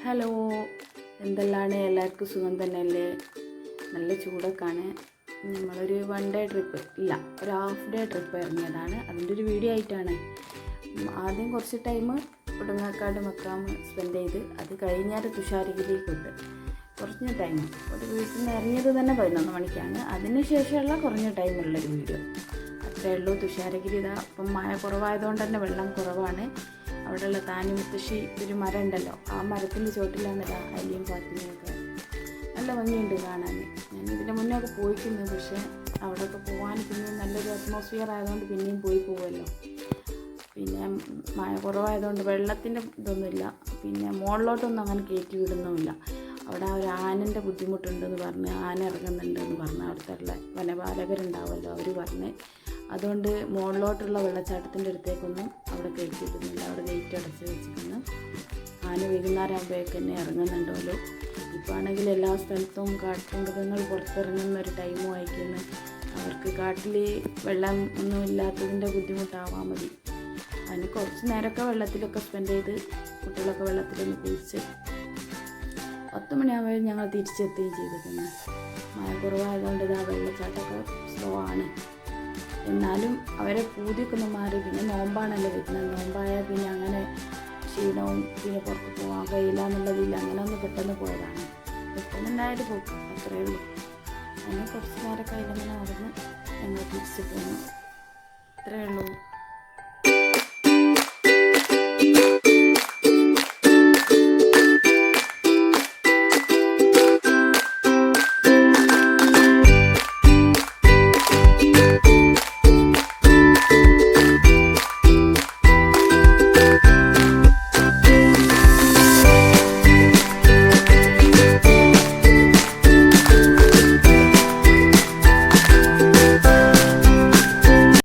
Hello, എന്തെല്ലാണ് എല്ലാവർക്കും സുഖം തന്നെയല്ലേ? നല്ല ചൂടൊക്കെയാണ്. നമ്മളൊരു 1 ഡേ ട്രിപ്പ് ഇല്ല, ഒരു ഹാഫ് ഡേ ട്രിപ്പ് ഇറങ്ങിയതാണ്. അതിൻ്റെ ഒരു വീഡിയോ ആയിട്ടാണ്. ആദ്യം കുറച്ച് ടൈം ഉടുങ്ങാക്കാട് മക്കാം സ്പെൻഡ് ചെയ്ത്, അത് കഴിഞ്ഞാൽ തുഷാരഗിരി പോയിട്ട് കുറഞ്ഞ ടൈം ഒരു വീട്ടിൽ നിന്ന് ഇറങ്ങിയത് തന്നെ 11 മണിക്കാണ്. അതിന് ശേഷമുള്ള കുറഞ്ഞ ടൈമുള്ളൊരു വീഡിയോ അത്രയേ ഉള്ളൂ. തുഷാരഗിരി ഇതാ ഇപ്പം മഴ കുറവായതുകൊണ്ട് തന്നെ വെള്ളം കുറവാണ്. അവിടെയുള്ള താനി മുത്തശ്ശി ഒരു മരം ഉണ്ടല്ലോ, ആ മരത്തിൻ്റെ ചോട്ടിലാണ് ഇതാ അലിയും ഫാത്തിമയൊക്കെ. നല്ല ഭംഗിയുണ്ട് കാണാൻ. ഞാൻ ഇതിൻ്റെ മുന്നേ ഒക്കെ പോയിക്കുന്നു, പക്ഷേ അവിടെയൊക്കെ പോകാൻ പിന്നെ നല്ലൊരു അറ്റ്മോസ്ഫിയർ ആയതുകൊണ്ട് പിന്നെയും പോകുമല്ലോ. പിന്നെ മഴ കുറവായതുകൊണ്ട് വെള്ളത്തിൻ്റെ ഇതൊന്നുമില്ല. പിന്നെ മുകളിലോട്ടൊന്നും അങ്ങനെ കയറ്റി വിടുന്നുമില്ല. അവിടെ ഒരു ആനൻ്റെ ബുദ്ധിമുട്ടുണ്ടെന്ന് പറഞ്ഞ്, ആന ഇറങ്ങുന്നുണ്ടെന്ന് പറഞ്ഞ് അവിടുത്തെ വനപാലകരുണ്ടാവുമല്ലോ, അവർ പറഞ്ഞ്. അതുകൊണ്ട് മുകളിലോട്ടുള്ള വെള്ളച്ചാട്ടത്തിൻ്റെ അടുത്തേക്കൊന്നും അവിടെ കയറ്റിയിടുന്നില്ല. അവിടെ ഗേറ്റ് അടച്ച് വെച്ചിരിക്കുന്നു. ആന വൈകുന്നേരം ആകുമ്പോഴേക്ക് തന്നെ ഇറങ്ങുന്നുണ്ടല്ലോ. ഇപ്പോൾ ആണെങ്കിൽ എല്ലാ സ്ഥലത്തും കാട്ടുമൃഗങ്ങൾ പുറത്തിറങ്ങുന്ന ഒരു ടൈമും അയക്കുന്നു. അവർക്ക് കാട്ടിൽ വെള്ളം ഒന്നും ഇല്ലാത്തതിൻ്റെ ബുദ്ധിമുട്ടാവാൻ മതി. അതിന് കുറച്ച് നേരമൊക്കെ വെള്ളത്തിലൊക്കെ സ്പെൻഡ് ചെയ്ത് കുട്ടികളൊക്കെ വെള്ളത്തിലൊന്ന് കുളിച്ച് 10 മണിയാകുമ്പോൾ ഞങ്ങൾ തിരിച്ചെത്തുകയും ചെയ്തിരുന്നു. മഴ കുറവായതുകൊണ്ട് ഇതാ വെള്ളച്ചാട്ടമൊക്കെ സ്ലോ ആണ്. എന്നാലും അവരെ പൂതിയൊക്കെ ഒന്ന് മാറി. പിന്നെ നോമ്പാണല്ലോ വരുന്നത്. നോമ്പായാൽ പിന്നെ അങ്ങനെ ക്ഷീണവും പിന്നെ പുറത്ത് പോകാൻ കഴിയില്ല എന്നുള്ളതിൽ അങ്ങനെ ഒന്ന് പെട്ടെന്ന് പോയതാണ്. പെട്ടെന്നുണ്ടായിട്ട് പോകും, അത്രയേ ഉള്ളൂ. അങ്ങനെ കുറച്ച് നേരമൊക്കെ അതിലങ്ങനെ നടന്ന് ഞങ്ങൾ തിരിച്ച് പോന്നു, അത്രയേ ഉള്ളൂ.